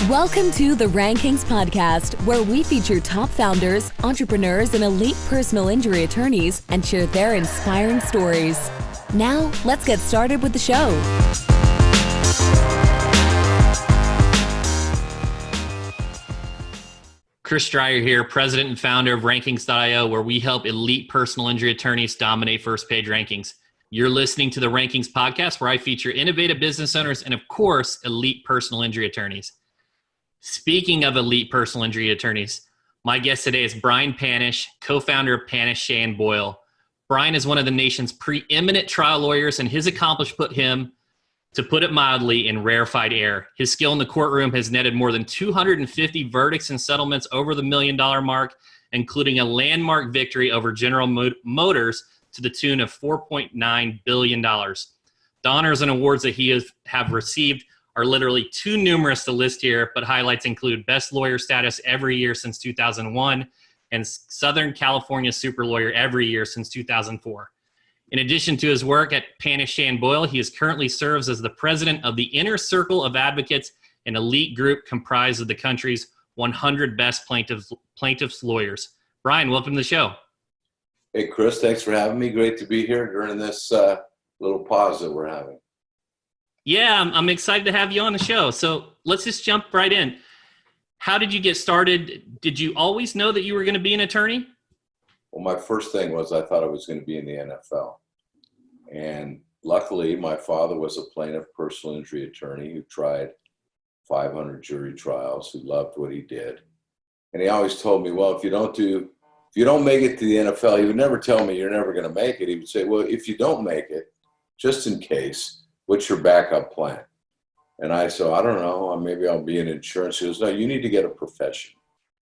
Welcome to the Rankings Podcast, where we feature top founders, entrepreneurs, and elite personal injury attorneys and share their inspiring stories. Now, let's get started with the show. Chris Dreyer here, president and founder of Rankings.io, where we help elite personal injury attorneys dominate first page rankings. You're listening to the Rankings Podcast, where I feature innovative business owners and, of course, elite personal injury attorneys. Speaking of elite personal injury attorneys, my guest today is Brian Panish, co-founder of Panish Shea Boyle. Brian is one of the nation's preeminent trial lawyers, and his accomplishments put him, to put it mildly, in rarefied air. His skill in the courtroom has netted more than 250 verdicts and settlements over the $1 million mark, including a landmark victory over General Motors to the tune of $4.9 billion. The honors and awards that he have received are literally too numerous to list here, but highlights include Best Lawyer status every year since 2001 and Southern California Super Lawyer every year since 2004. In addition to his work at Panish Shea Boyle, he currently serves as the president of the Inner Circle of Advocates, an elite group comprised of the country's 100 best plaintiffs lawyers. Brian, welcome to the show. Hey, Chris, thanks for having me. Great to be here during this little pause that we're having. Yeah, I'm excited to have you on the show. So let's just jump right in. How did you get started? Did you always know that you were going to be an attorney? Well, my first thing was I thought I was going to be in the NFL. And luckily, my father was a plaintiff personal injury attorney who tried 500 jury trials, who loved what he did. And he always told me, well, if you don't make it to the NFL, he would never tell me you're never going to make it. He would say, well, if you don't make it, just in case, what's your backup plan? And I said, I don't know, maybe I'll be in insurance. He goes, no, you need to get a profession.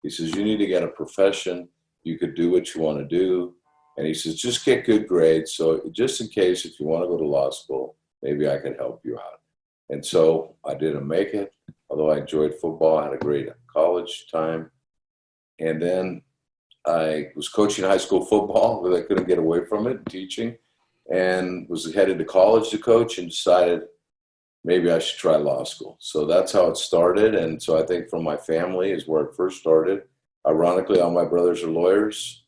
He says, you need to get a profession. You could do what you want to do. And he says, just get good grades. So just in case, if you want to go to law school, maybe I could help you out. And so I didn't make it, although I enjoyed football. I had a great college time. And then I was coaching high school football, but I couldn't get away from it, teaching. And was headed to college to coach and decided maybe I should try law school. So that's how it started. And so I think from my family is where it first started. Ironically, all my brothers are lawyers.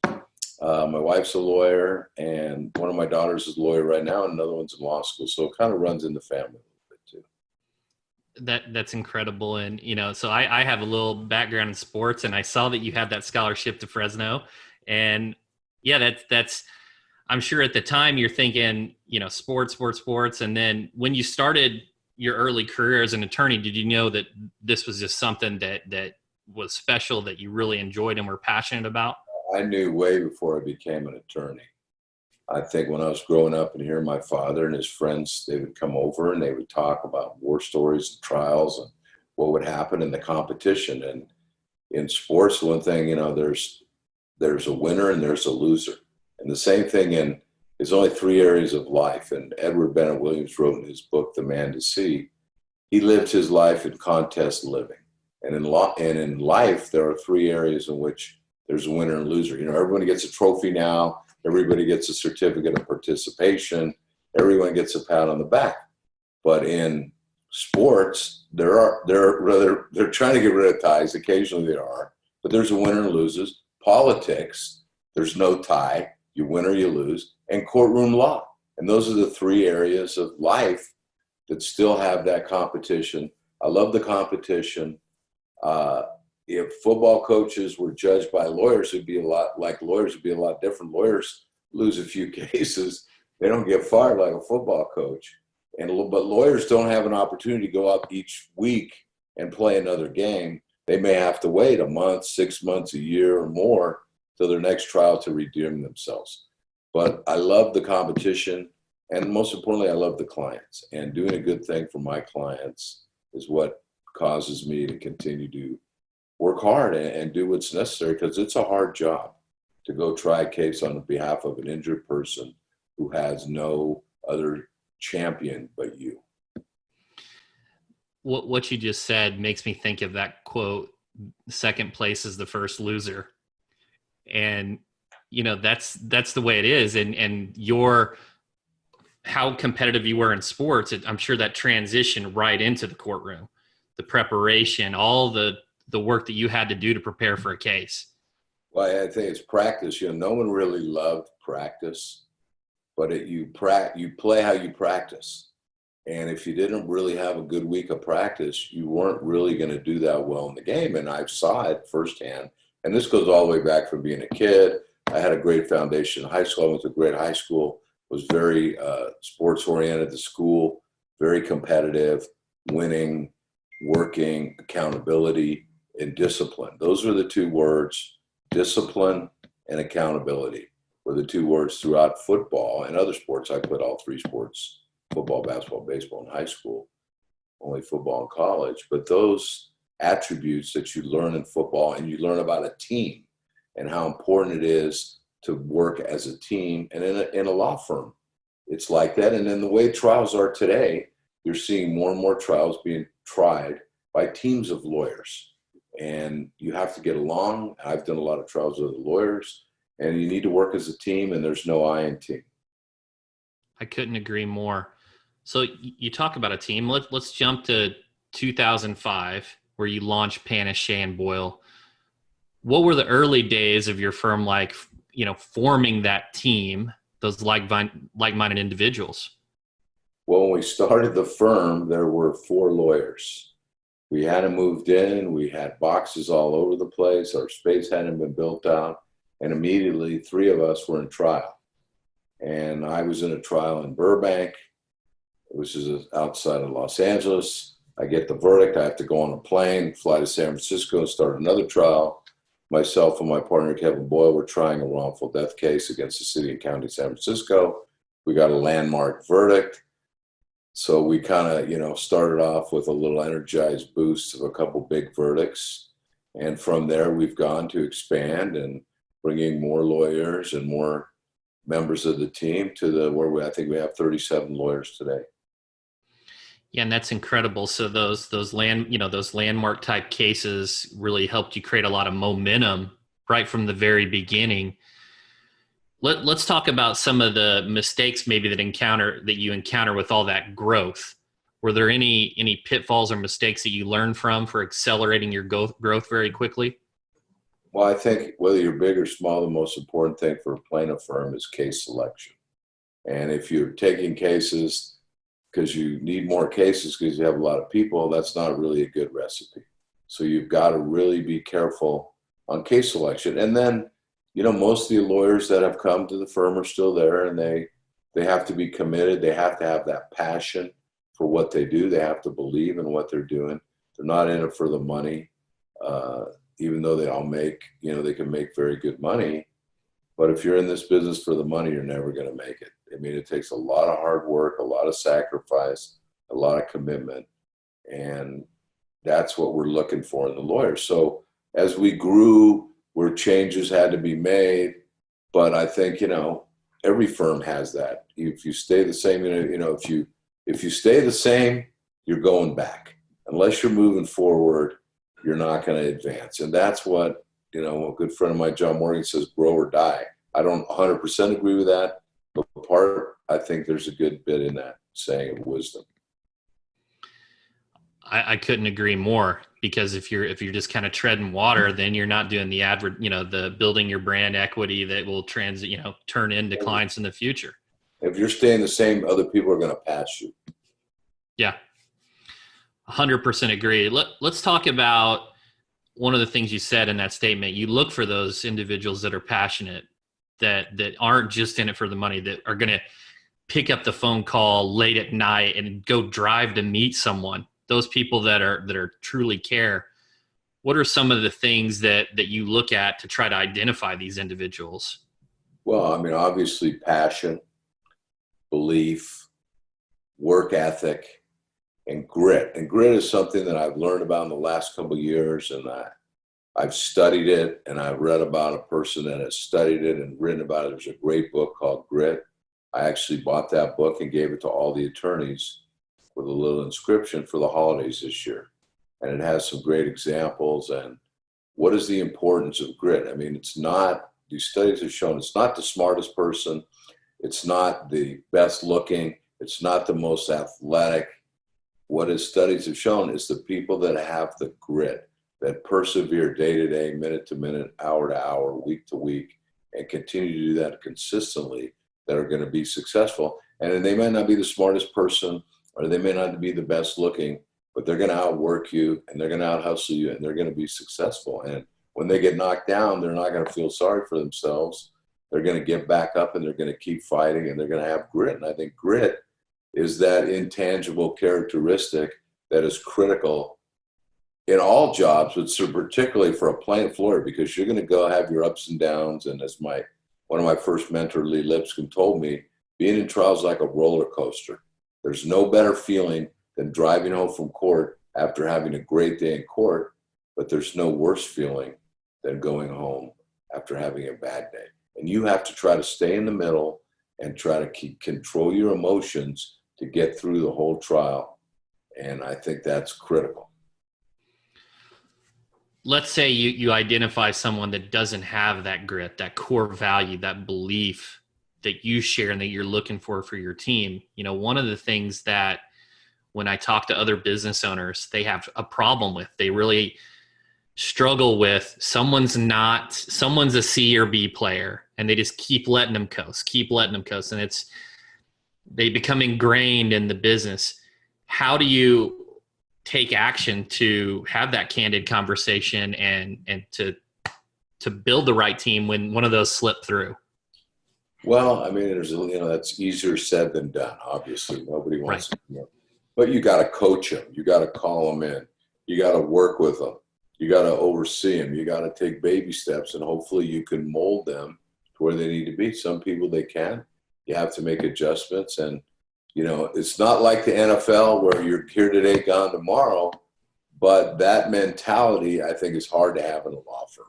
My wife's a lawyer, and one of my daughters is a lawyer right now, and another one's in law school. So it kind of runs in the family a little bit too. That's incredible. And, so I have a little background in sports, and I saw that you had that scholarship to Fresno. And yeah, that's I'm sure at the time you're thinking, sports. And then when you started your early career as an attorney, did you know that this was just something that was special, that you really enjoyed and were passionate about? I knew way before I became an attorney. I think when I was growing up and hearing my father and his friends, they would come over and they would talk about war stories and trials and what would happen in the competition. And in sports, one thing, there's a winner and there's a loser. And the same thing there's only three areas of life. And Edward Bennett Williams wrote in his book, The Man to See, he lived his life in contest living. And in life, there are three areas in which there's a winner and loser. Everybody gets a trophy now. Everybody gets a certificate of participation. Everyone gets a pat on the back. But in sports, they're trying to get rid of ties. Occasionally they are. But there's a winner and losers. Politics, there's no tie. You win or you lose, and courtroom law. And those are the three areas of life that still have that competition. I love the competition. If football coaches were judged by lawyers, it'd be a lot different. Lawyers lose a few cases. They don't get fired like a football coach. But lawyers don't have an opportunity to go up each week and play another game. They may have to wait a month, 6 months, a year or more to their next trial to redeem themselves. But I love the competition, and most importantly, I love the clients. And doing a good thing for my clients is what causes me to continue to work hard and do what's necessary, because it's a hard job to go try a case on behalf of an injured person who has no other champion but you. What you just said makes me think of that quote, second place is the first loser. And, that's the way it is. And how competitive you were in sports, I'm sure that transitioned right into the courtroom. the preparation, all the work that you had to do to prepare for a case? Well, I think it's practice. No one really loved practice, but you play how you practice. And if you didn't really have a good week of practice, you weren't really going to do that well in the game. And I saw it firsthand. And this goes all the way back from being a kid. I had a great foundation in high school. I went to a great high school, was very sports-oriented, the school, very competitive, winning, working, accountability, and discipline. Those are the two words, discipline and accountability, were the two words throughout football and other sports. I played all three sports, football, basketball, baseball in high school, only football in college. But those attributes that you learn in football, and you learn about a team and how important it is to work as a team. And in a law firm, it's like that. And in the way trials are today, you're seeing more and more trials being tried by teams of lawyers. And you have to get along. I've done a lot of trials with the lawyers, and you need to work as a team, and there's no I in team. I couldn't agree more. So you talk about a team. Let's jump to 2005, where you launched Panish Shea Boyle. What were the early days of your firm like, forming that team, those like-minded individuals? Well, when we started the firm, there were 4 lawyers. We hadn't moved in. We had boxes all over the place. Our space hadn't been built out. And immediately 3 of us were in trial. And I was in a trial in Burbank, which is outside of Los Angeles. I get the verdict. I have to go on a plane, fly to San Francisco, and start another trial. Myself and my partner, Kevin Boyle, were trying a wrongful death case against the city and county of San Francisco. We got a landmark verdict. So we kind of, started off with a little energized boost of a couple big verdicts. And from there, we've gone to expand and bringing more lawyers and more members of the team to where I think we have 37 lawyers today. Yeah, and that's incredible. So those landmark type cases really helped you create a lot of momentum right from the very beginning. Let's talk about some of the mistakes maybe that you encounter with all that growth. Were there any pitfalls or mistakes that you learned from for accelerating your growth very quickly? Well, I think whether you're big or small, the most important thing for a plaintiff firm is case selection. And if you're taking cases because you need more cases because you have a lot of people, that's not really a good recipe. So you've got to really be careful on case selection. And then, most of the lawyers that have come to the firm are still there, and they have to be committed. They have to have that passion for what they do. They have to believe in what they're doing. They're not in it for the money, even though they all make, they can make very good money. But if you're in this business for the money, you're never going to make it. I mean, it takes a lot of hard work, a lot of sacrifice, a lot of commitment. And that's what we're looking for in the lawyers. So as we grew, where changes had to be made, but I think, every firm has that. If you stay the same, if you stay the same, you're going back. Unless you're moving forward, you're not going to advance. And that's what, a good friend of mine, John Morgan, says, grow or die. I don't 100% agree with that, but I think there's a good bit in that saying of wisdom. I couldn't agree more, because if you're just kind of treading water, then you're not doing the building your brand equity that will turn into clients in the future. If you're staying the same, other people are going to pass you. Yeah. 100% agree. Let's talk about one of the things you said in that statement. You look for those individuals that are passionate, that aren't just in it for the money, that are going to pick up the phone call late at night and go drive to meet someone. Those people that are truly care. What are some of the things that you look at to try to identify these individuals? Well, I mean, obviously passion, belief, work ethic, and grit. And grit is something that I've learned about in the last couple of years, and I've studied it, and I've read about a person that has studied it and written about it. There's a great book called Grit. I actually bought that book and gave it to all the attorneys with a little inscription for the holidays this year. And it has some great examples. And what is the importance of grit? I mean, these studies have shown it's not the smartest person. It's not the best looking. It's not the most athletic. what his studies have shown is the people that have the grit, that persevere day to day, minute to minute, hour to hour, week to week, and continue to do that consistently, that are going to be successful. And they may not be the smartest person, or they may not be the best looking, but they're going to outwork you, and they're going to out-hustle you, and they're going to be successful. And when they get knocked down, they're not going to feel sorry for themselves. They're going to get back up, and they're going to keep fighting, and they're going to have grit. And I think grit is that intangible characteristic that is critical in all jobs, but so particularly for a plaintiff lawyer, because you're going to go have your ups and downs. And as one of my first mentor, Lee Lipscomb, told me, being in trial is like a roller coaster. There's no better feeling than driving home from court after having a great day in court, but there's no worse feeling than going home after having a bad day. And you have to try to stay in the middle and try to control your emotions to get through the whole trial. And I think that's critical. Let's say you identify someone that doesn't have that grit, that core value, that belief that you share and that you're looking for your team. You know, one of the things that when I talk to other business owners, they have a problem with, they really struggle with, someone's a C or B player, and they just keep letting them coast. And they become ingrained in the business. How do you take action to have that candid conversation and to build the right team when one of those slip through? Well, I mean, that's easier said than done. Obviously, nobody wants to, but you got to coach them. You got to call them in. You got to work with them. You got to oversee them. You got to take baby steps, and hopefully you can mold them to where they need to be. Some people they can. You have to make adjustments, and it's not like the NFL where you're here today, gone tomorrow. But that mentality, I think, is hard to have in a law firm.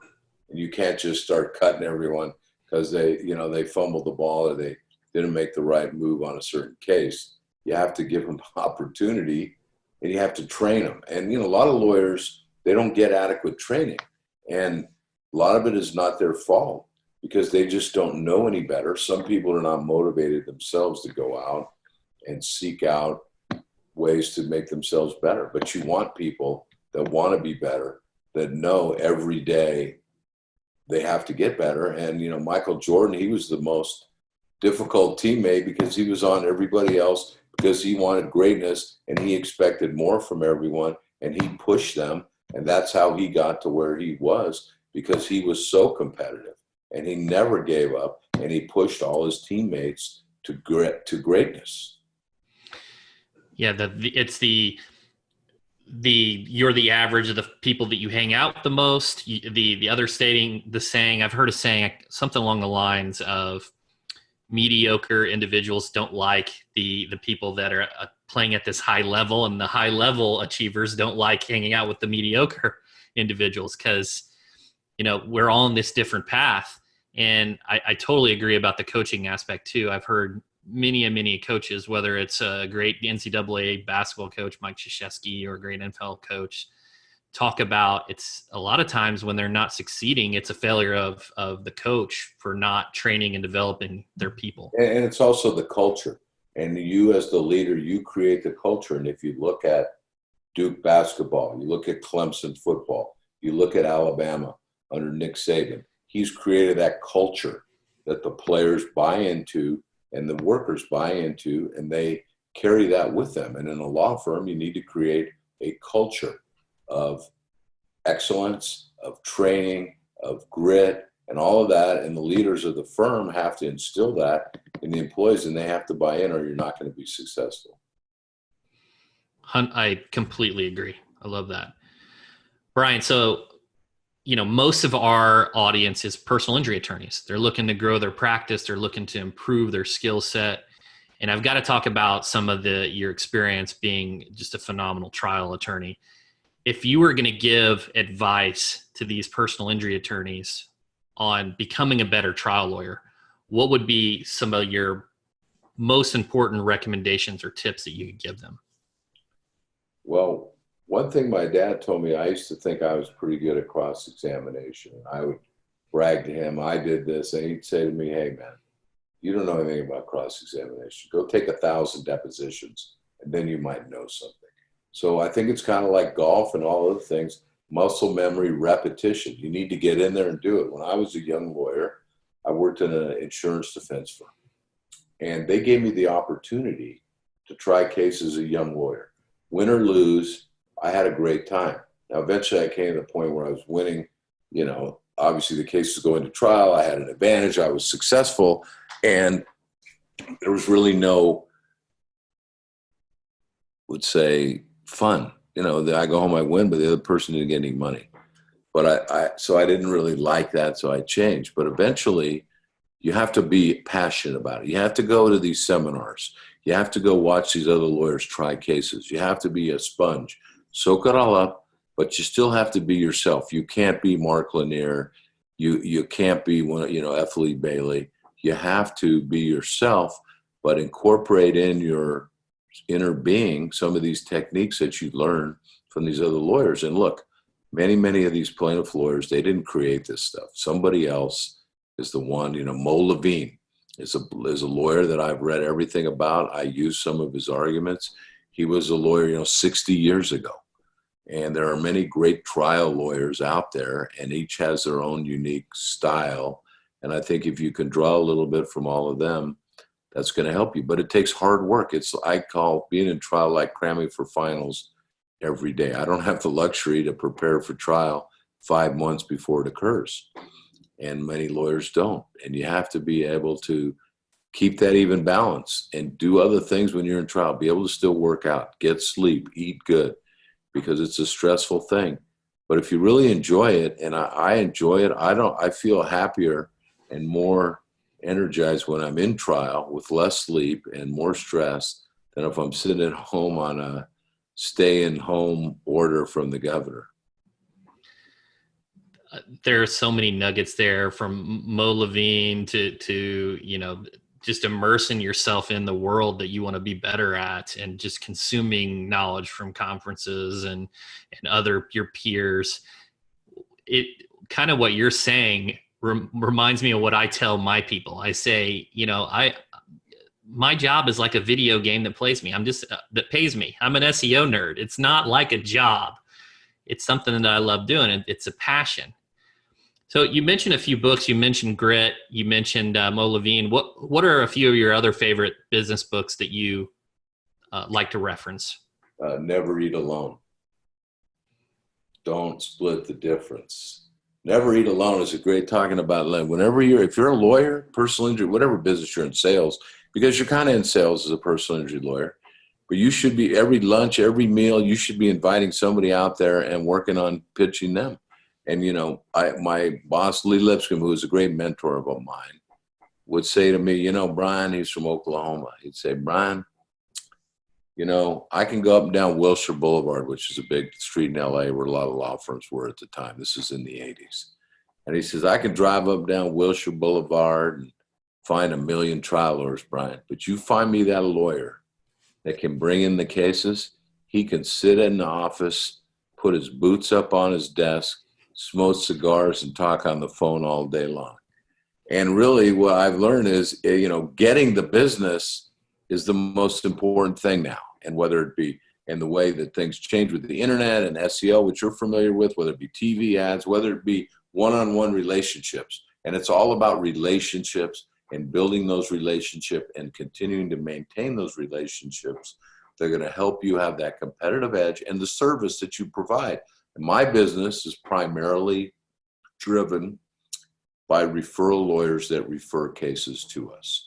And you can't just start cutting everyone because they fumbled the ball or they didn't make the right move on a certain case. You have to give them opportunity, and you have to train them. And a lot of lawyers, they don't get adequate training, and a lot of it is not their fault because they just don't know any better. Some people are not motivated themselves to go out and seek out ways to make themselves better. But you want people that want to be better, that know every day they have to get better. And, Michael Jordan, he was the most difficult teammate because he was on everybody else because he wanted greatness and he expected more from everyone and he pushed them. And that's how he got to where he was, because he was so competitive and he never gave up and he pushed all his teammates to greatness. Yeah, you're the average of the people that you hang out the most. The saying, I've heard a saying something along the lines of mediocre individuals don't like the people that are playing at this high level, and the high level achievers don't like hanging out with the mediocre individuals because, we're all on this different path. And I totally agree about the coaching aspect too. I've heard many coaches, whether it's a great NCAA basketball coach, Mike Krzyzewski, or a great NFL coach, talk about it's a lot of times when they're not succeeding, it's a failure of the coach for not training and developing their people. And it's also the culture. And you as the leader, you create the culture. And if you look at Duke basketball, you look at Clemson football, you look at Alabama under Nick Saban, he's created that culture that the players buy into and the workers buy into, and they carry that with them. And in a law firm, you need to create a culture of excellence, of training, of grit, and all of that. And the leaders of the firm have to instill that in the employees, and they have to buy in or you're not going to be successful. I completely agree. I love that. Brian, so most of our audience is personal injury attorneys. They're looking to grow their practice. They're looking to improve their skill set. And I've got to talk about some of your experience being just a phenomenal trial attorney. If you were going to give advice to these personal injury attorneys on becoming a better trial lawyer, what would be some of your most important recommendations or tips that you could give them? Well, one thing my dad told me, I used to think I was pretty good at cross-examination. I would brag to him, I did this, and he'd say to me, hey, man, you don't know anything about cross-examination. Go take 1,000 depositions, and then you might know something. So I think it's kind of like golf and all other things, muscle memory, repetition. You need to get in there and do it. When I was a young lawyer, I worked in an insurance defense firm, and they gave me the opportunity to try cases as a young lawyer. Win or lose, I had a great time. Now, eventually I came to the point where I was winning, obviously the case was going to trial. I had an advantage. I was successful, and there was really no, would say, fun. I go home, I win, but the other person didn't get any money. But so I didn't really like that, so I changed. But eventually, you have to be passionate about it. You have to go to these seminars. You have to go watch these other lawyers try cases. You have to be a sponge. Soak it all up, but you still have to be yourself. You can't be Mark Lanier. You can't be F. Lee Bailey. You have to be yourself, but incorporate in your inner being some of these techniques that you learn from these other lawyers. And look, many of these plaintiff lawyers, they didn't create this stuff. Somebody else is the one. Mo Levine is a lawyer that I've read everything about. I use some of his arguments. He was a lawyer, 60 years ago. And there are many great trial lawyers out there, and each has their own unique style. And I think if you can draw a little bit from all of them, that's going to help you. But it takes hard work. I call being in trial like cramming for finals every day. I don't have the luxury to prepare for trial 5 months before it occurs. And many lawyers don't. And you have to be able to keep that even balance and do other things when you're in trial. Be able to still work out, get sleep, eat good, because it's a stressful thing. But if you really enjoy it, and I enjoy it, I feel happier and more energized when I'm in trial with less sleep and more stress than if I'm sitting at home on a stay-in-home order from the governor. There are so many nuggets there, from Mo Levine to just immersing yourself in the world that you want to be better at, and just consuming knowledge from conferences and your peers. It kind of what you're saying reminds me of what I tell my people. I say, my job is like a video game that pays me. That pays me. I'm an SEO nerd. It's not like a job. It's something that I love doing. It's a passion. So you mentioned a few books. You mentioned Grit. You mentioned Mo Levine. What are a few of your other favorite business books that you like to reference? Never Eat Alone. Don't Split the Difference. Never Eat Alone is a great talking about if you're a lawyer, personal injury, whatever business you're in, sales, because you're kind of in sales as a personal injury lawyer, but you should be, every lunch, every meal, you should be inviting somebody out there and working on pitching them. And, my boss, Lee Lipscomb, who is a great mentor of mine, would say to me, Brian, he's from Oklahoma. He'd say, Brian, I can go up and down Wilshire Boulevard, which is a big street in LA where a lot of law firms were at the time. This is in the 80s. And he says, I can drive up and down Wilshire Boulevard and find 1 million trial lawyers, Brian. But you find me that lawyer that can bring in the cases. He can sit in the office, put his boots up on his desk, smoke cigars, and talk on the phone all day long. And really what I've learned is, getting the business is the most important thing now. And whether it be in the way that things change with the internet and SEO, which you're familiar with, whether it be TV ads, whether it be one-on-one relationships. And it's all about relationships and building those relationships and continuing to maintain those relationships. They're going to help you have that competitive edge and the service that you provide. And my business is primarily driven by referral lawyers that refer cases to us.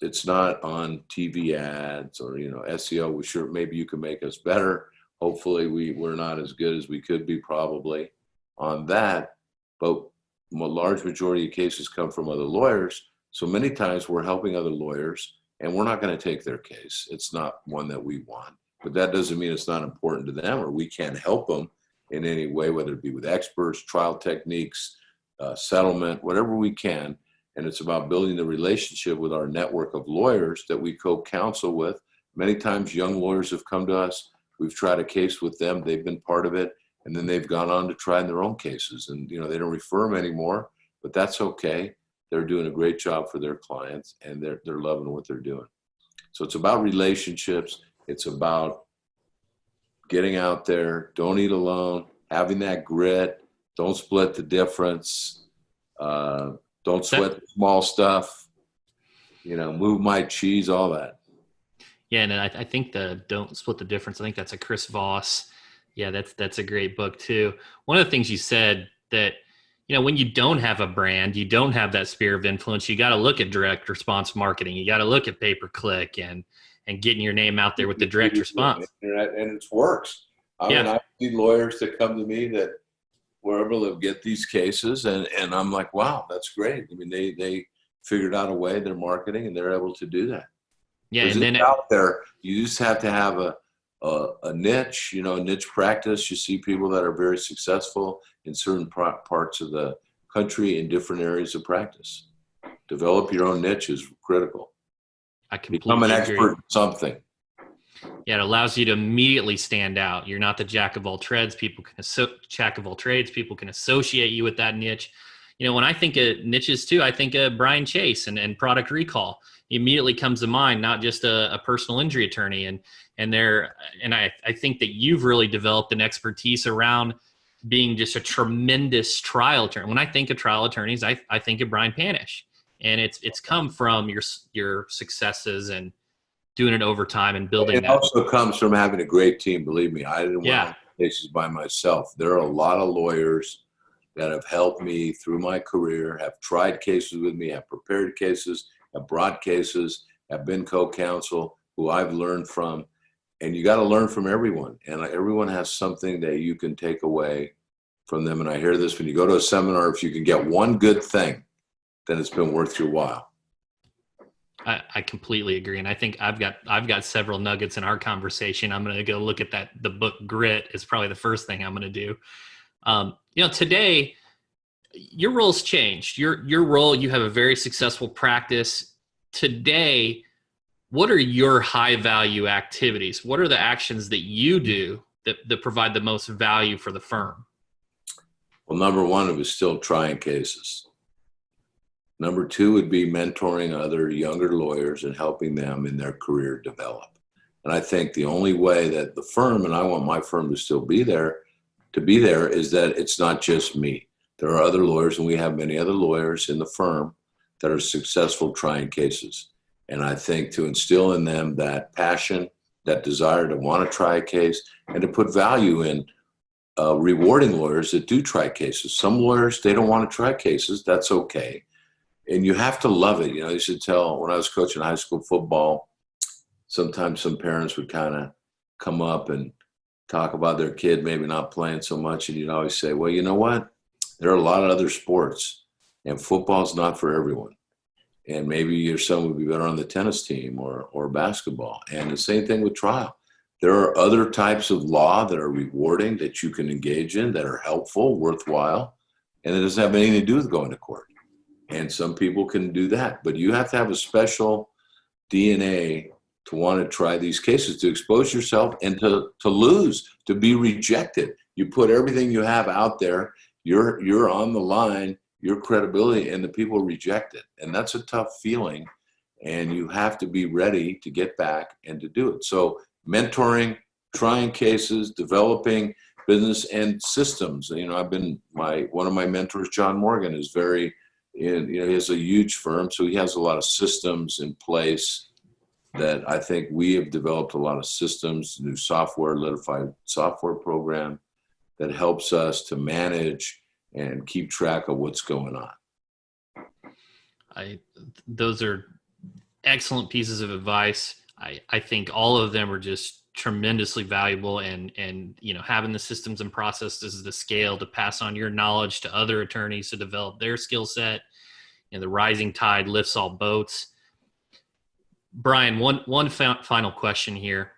It's not on TV ads or, SEO. We sure, maybe you can make us better. Hopefully we're not as good as we could be probably on that, but a large majority of cases come from other lawyers. So many times we're helping other lawyers and we're not going to take their case. It's not one that we want, but that doesn't mean it's not important to them or we can't help them in any way, whether it be with experts, trial techniques, settlement, whatever we can. And it's about building the relationship with our network of lawyers that we co-counsel with. Many times young lawyers have come to us. We've tried a case with them. They've been part of it. And then they've gone on to try in their own cases. And, they don't refer them anymore, but that's okay. They're doing a great job for their clients and they're loving what they're doing. So it's about relationships. It's about getting out there, don't eat alone, having that grit, don't split the difference, don't sweat the small stuff, move my cheese, all that. Yeah, and I think the Don't Split the Difference, I think that's a Chris Voss. Yeah, that's a great book too. One of the things you said that, when you don't have a brand, you don't have that sphere of influence, you got to look at direct response marketing. You got to look at pay-per-click and getting your name out there with the direct response. And it works. I mean, I see lawyers that come to me that were able to get these cases, and I'm like, wow, that's great. I mean, they figured out a way, their marketing, and they're able to do that. Yeah, and then out there, you just have to have a niche, niche practice. You see people that are very successful in certain parts of the country in different areas of practice. Develop your own niche is critical. I completely Become an agree. expert in something. Yeah, it allows you to immediately stand out. You're not the jack of all trades. People can jack of all trades. People can associate you with that niche. When I think of niches too, I think of Brian Chase and product recall. He immediately comes to mind, not just a personal injury attorney. And I think that you've really developed an expertise around being just a tremendous trial attorney. When I think of trial attorneys, I think of Brian Panish, and it's come from your successes and doing it over time and building it that. Also comes from having a great team. Believe me, I didn't want cases by myself. There are a lot of lawyers that have helped me through my career, have tried cases with me, have prepared cases, have brought cases, have been co-counsel, who I've learned from. And you got to learn from everyone. And everyone has something that you can take away from them. And I hear this when you go to a seminar, if you can get one good thing, then it's been worth your while. I completely agree. And I think I've got several nuggets in our conversation. I'm going to go look at that. The book Grit is probably the first thing I'm going to do. Today your role's changed. Your role, you have a very successful practice. Today, what are your high value activities? What are the actions that you do that provide the most value for the firm? Well, number one, it was still trying cases. Number two would be mentoring other younger lawyers and helping them in their career develop. And I think the only way that the firm, and I want my firm to still be there, is that it's not just me. There are other lawyers, and we have many other lawyers in the firm that are successful trying cases. And I think to instill in them that passion, that desire to want to try a case, and to put value in rewarding lawyers that do try cases. Some lawyers, they don't want to try cases. That's okay. And you have to love it. I used to tell, when I was coaching high school football, sometimes some parents would kind of come up and talk about their kid maybe not playing so much. And you'd always say, well, you know what? There are a lot of other sports, and football's not for everyone. And maybe your son would be better on the tennis team or basketball. And the same thing with trial. There are other types of law that are rewarding that you can engage in, that are helpful, worthwhile, and it doesn't have anything to do with going to court. And some people can do that. But you have to have a special DNA to want to try these cases, to expose yourself and to lose, to be rejected. You put everything you have out there, you're on the line, your credibility, and the people reject it. And that's a tough feeling. And you have to be ready to get back and to do it. So mentoring, trying cases, developing business and systems. One of my mentors, John Morgan, is he has a huge firm, so he has a lot of systems in place that I think we have developed a lot of systems, new software, rarefied software program that helps us to manage and keep track of what's going on. Those are excellent pieces of advice. I think all of them are just tremendously valuable, and having the systems and processes, the scale to pass on your knowledge to other attorneys to develop their skill set. The rising tide lifts all boats. Brian, one final question here.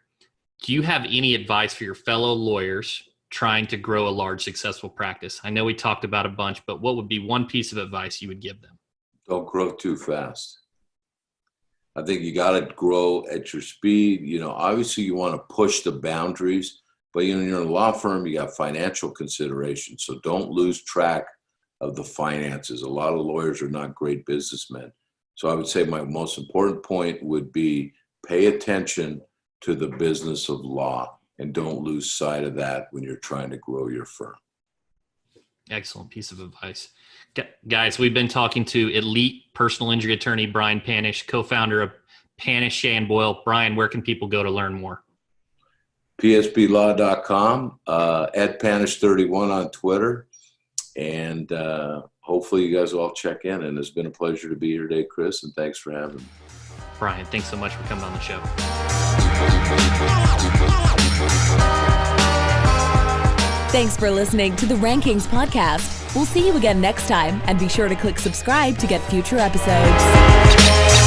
Do you have any advice for your fellow lawyers trying to grow a large, successful practice? I know we talked about a bunch, but what would be one piece of advice you would give them? Don't grow too fast. I think you got to grow at your speed. Obviously you want to push the boundaries, but you're in a law firm, you got financial considerations. So don't lose track of the finances. A lot of lawyers are not great businessmen. So I would say my most important point would be pay attention to the business of law. and don't lose sight of that when you're trying to grow your firm. Excellent piece of advice. Guys, we've been talking to elite personal injury attorney Brian Panish, co-founder of Panish Shea Boyle. Brian, where can people go to learn more? psblaw.com, @Panish31 on Twitter, and hopefully you guys will all check in. And it's been a pleasure to be here today, Chris, and thanks for having me. Brian, thanks so much for coming on the show. Thanks for listening to the Rankings Podcast. We'll see you again next time, and be sure to click subscribe to get future episodes.